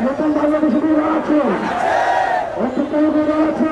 নতুন বাংলাদেশে আছে আছে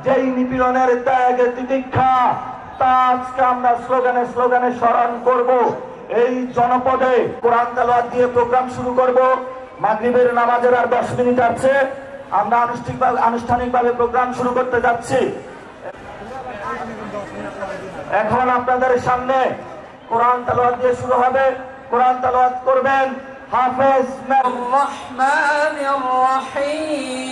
যেই নিপীড়নের ত্যাগ তিতিক্ষা তা আজকে আমরা স্লোগানে স্লোগানে স্মরণ করব। এই জনপদে কোরআন তেলাওয়াত দিয়ে প্রোগ্রাম শুরু করব। মাগরিবের নামাজের আর 10 মিনিট আছে, আমরা আনুষ্ঠানিকভাবে প্রোগ্রাম শুরু করতে যাচ্ছি। এখন আপনাদের সামনে কোরআন তেলাওয়াত দিয়ে শুরু হবে। কোরআন তেলাওয়াত করবেন হাফেজ। الرحمن الرحيم